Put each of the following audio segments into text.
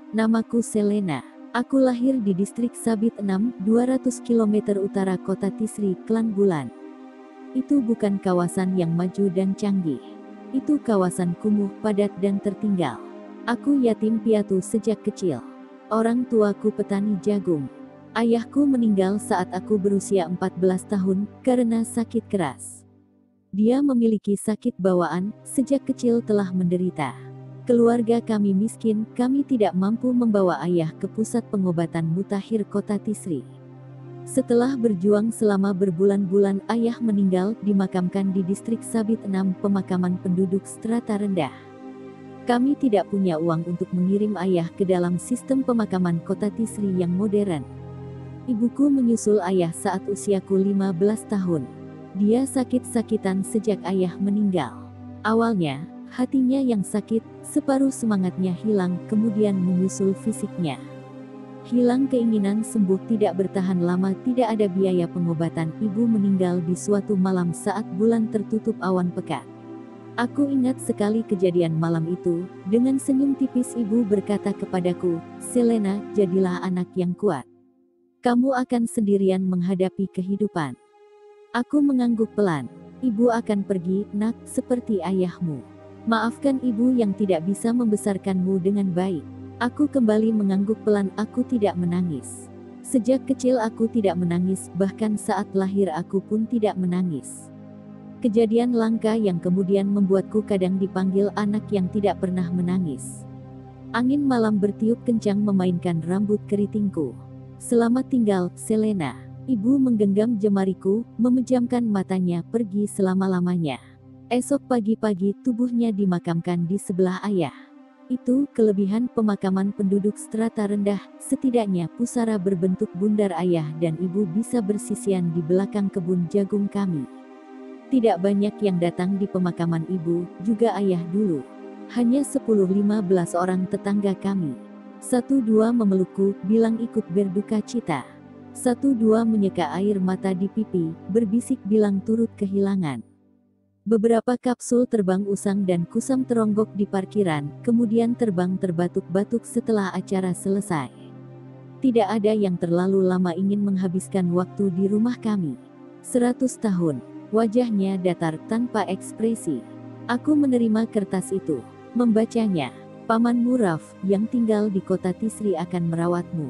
Namaku Selena. Aku lahir di distrik Sabit 6, 200 km utara kota Tisri, Klang Bulan. Itu bukan kawasan yang maju dan canggih. Itu kawasan kumuh, padat dan tertinggal. Aku yatim piatu sejak kecil. Orang tuaku petani jagung. Ayahku meninggal saat aku berusia 14 tahun karena sakit keras. Dia memiliki sakit bawaan, sejak kecil telah menderita. Keluarga kami miskin, kami tidak mampu membawa ayah ke pusat pengobatan mutakhir kota Tisri. Setelah berjuang selama berbulan-bulan, ayah meninggal, dimakamkan di distrik Sabit 6, pemakaman penduduk strata rendah. Kami tidak punya uang untuk mengirim ayah ke dalam sistem pemakaman kota Tisri yang modern. Ibuku menyusul ayah saat usiaku 15 tahun. Dia sakit-sakitan sejak ayah meninggal. Awalnya, hatinya yang sakit, separuh semangatnya hilang, kemudian menyusul fisiknya. Hilang keinginan sembuh, tidak bertahan lama, tidak ada biaya pengobatan. Ibu meninggal di suatu malam saat bulan tertutup awan pekat. Aku ingat sekali kejadian malam itu. Dengan senyum tipis ibu berkata kepadaku, "Selena, jadilah anak yang kuat. Kamu akan sendirian menghadapi kehidupan." Aku mengangguk pelan. "Ibu akan pergi, nak, seperti ayahmu. Maafkan ibu yang tidak bisa membesarkanmu dengan baik." Aku kembali mengangguk pelan. Aku tidak menangis. Sejak kecil aku tidak menangis, bahkan saat lahir aku pun tidak menangis. Kejadian langka yang kemudian membuatku kadang dipanggil anak yang tidak pernah menangis. Angin malam bertiup kencang memainkan rambut keritingku. "Selamat tinggal, Selena." Ibu menggenggam jemariku, memejamkan matanya, "Pergi selama-lamanya." Esok pagi-pagi tubuhnya dimakamkan di sebelah ayah. Itu kelebihan pemakaman penduduk strata rendah, setidaknya pusara berbentuk bundar ayah dan ibu bisa bersisian di belakang kebun jagung kami. Tidak banyak yang datang di pemakaman ibu, juga ayah dulu. Hanya 10-15 orang tetangga kami. 1-2 memelukku, bilang ikut berduka cita. 1-2 menyeka air mata di pipi, berbisik bilang turut kehilangan. Beberapa kapsul terbang usang dan kusam teronggok di parkiran, kemudian terbang terbatuk-batuk setelah acara selesai. Tidak ada yang terlalu lama ingin menghabiskan waktu di rumah kami. 100 tahun. Wajahnya datar, tanpa ekspresi. Aku menerima kertas itu. Membacanya. "Pamanmu Raf, yang tinggal di kota Tisri akan merawatmu.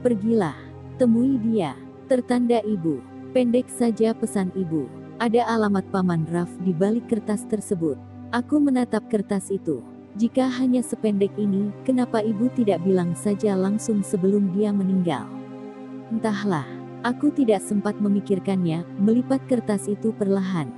Pergilah. Temui dia. Tertanda ibu." Pendek saja pesan ibu. Ada alamat paman Raf di balik kertas tersebut. Aku menatap kertas itu. Jika hanya sependek ini, kenapa ibu tidak bilang saja langsung sebelum dia meninggal? Entahlah. Aku tidak sempat memikirkannya, melipat kertas itu perlahan.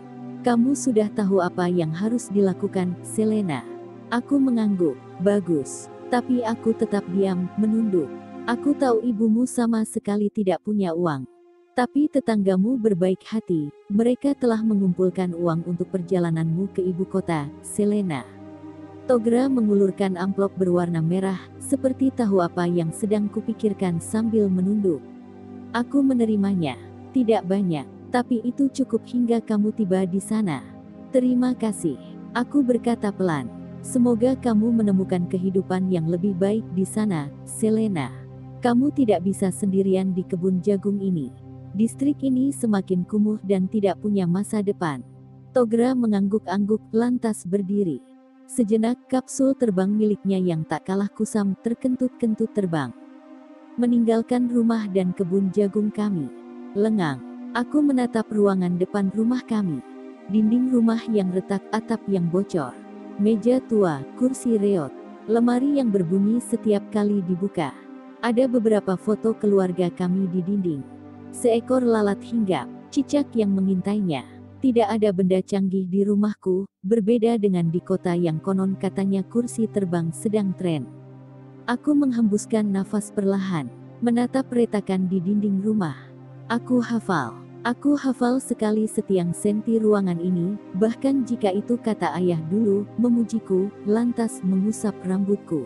"Kamu sudah tahu apa yang harus dilakukan, Selena." Aku mengangguk. "Bagus." Tapi aku tetap diam, menunduk. "Aku tahu ibumu sama sekali tidak punya uang. Tapi tetanggamu berbaik hati, mereka telah mengumpulkan uang untuk perjalananmu ke ibu kota, Selena." Togra mengulurkan amplop berwarna merah, seperti tahu apa yang sedang kupikirkan sambil menunduk. Aku menerimanya. "Tidak banyak, tapi itu cukup hingga kamu tiba di sana." "Terima kasih." Aku berkata pelan. "Semoga kamu menemukan kehidupan yang lebih baik di sana, Selena. Kamu tidak bisa sendirian di kebun jagung ini. Distrik ini semakin kumuh dan tidak punya masa depan." Togra mengangguk-angguk, lantas berdiri. Sejenak kapsul terbang miliknya yang tak kalah kusam terkentut-kentut terbang. Meninggalkan rumah dan kebun jagung kami. Lengang. Aku menatap ruangan depan rumah kami. Dinding rumah yang retak, atap yang bocor. Meja tua, kursi reot. Lemari yang berbunyi setiap kali dibuka. Ada beberapa foto keluarga kami di dinding. Seekor lalat hinggap, cicak yang mengintainya. Tidak ada benda canggih di rumahku, berbeda dengan di kota yang konon katanya kursi terbang sedang tren. Aku menghembuskan nafas perlahan, menatap retakan di dinding rumah. Aku hafal sekali setiang senti ruangan ini, bahkan jika itu kata ayah dulu, memujiku, lantas mengusap rambutku.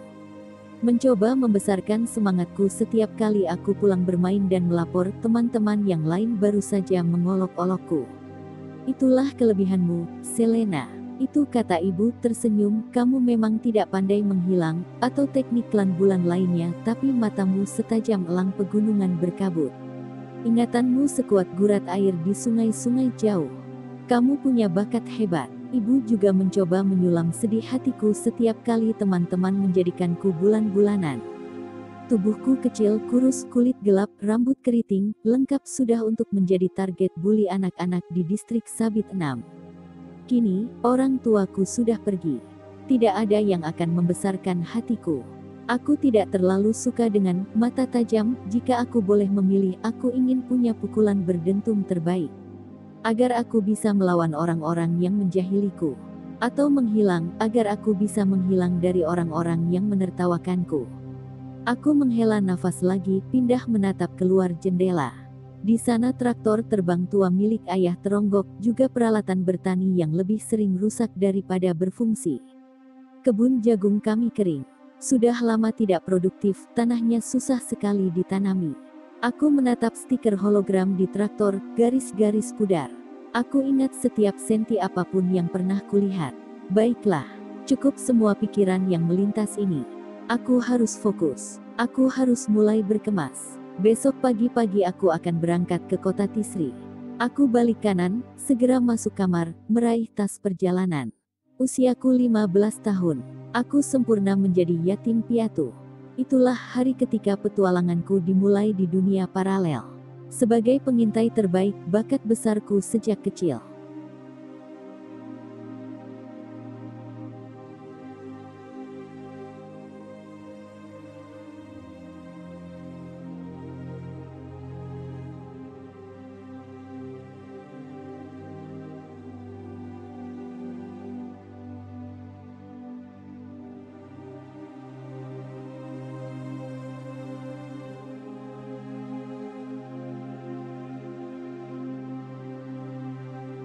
Mencoba membesarkan semangatku setiap kali aku pulang bermain dan melapor, teman-teman yang lain baru saja mengolok-olokku. "Itulah kelebihanmu, Selena. Itu kata ibu tersenyum, kamu memang tidak pandai menghilang, atau teknik klan bulan lainnya, tapi matamu setajam elang pegunungan berkabut. Ingatanmu sekuat gurat air di sungai-sungai jauh. Kamu punya bakat hebat. Ibu juga mencoba menyulam sedih hatiku setiap kali teman-teman menjadikanku bulan-bulanan. Tubuhku kecil, kurus, kulit gelap, rambut keriting, lengkap sudah untuk menjadi target bully anak-anak di distrik Sabit 6. Kini, orang tuaku sudah pergi. Tidak ada yang akan membesarkan hatiku. Aku tidak terlalu suka dengan mata tajam. Jika aku boleh memilih, aku ingin punya pukulan berdentum terbaik. Agar aku bisa melawan orang-orang yang menjahiliku. Atau menghilang, agar aku bisa menghilang dari orang-orang yang menertawakanku. Aku menghela nafas lagi, pindah menatap keluar jendela. Di sana traktor terbang tua milik ayah teronggok, juga peralatan bertani yang lebih sering rusak daripada berfungsi. Kebun jagung kami kering. Sudah lama tidak produktif, tanahnya susah sekali ditanami. Aku menatap stiker hologram di traktor, garis-garis pudar. Aku ingat setiap senti apapun yang pernah kulihat. Baiklah, cukup semua pikiran yang melintas ini. Aku harus fokus. Aku harus mulai berkemas. Besok pagi-pagi aku akan berangkat ke kota Tisri. Aku balik kanan, segera masuk kamar, meraih tas perjalanan. Usiaku 15 tahun. Aku sempurna menjadi yatim piatu. Itulah hari ketika petualanganku dimulai di dunia paralel. Sebagai pengintai terbaik, bakat besarku sejak kecil.